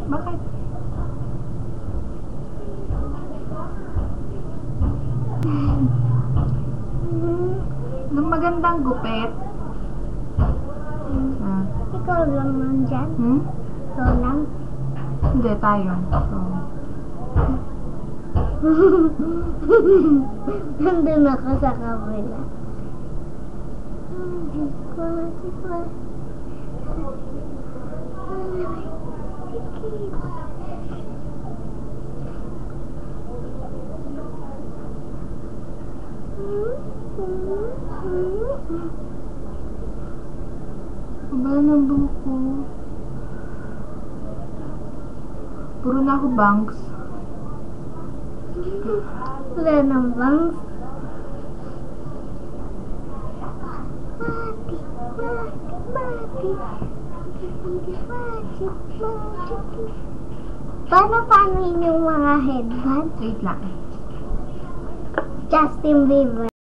Bakit? Nung magandang gupit. Ikaw lang nandyan? Ikaw lang? Hindi, tayo. So. Nandun ako sa kabila. Wala ng buko. Puro na ako bangs. Wala ng bangs. Paano yun yung mga headband? Wait lang. Justin Bieber.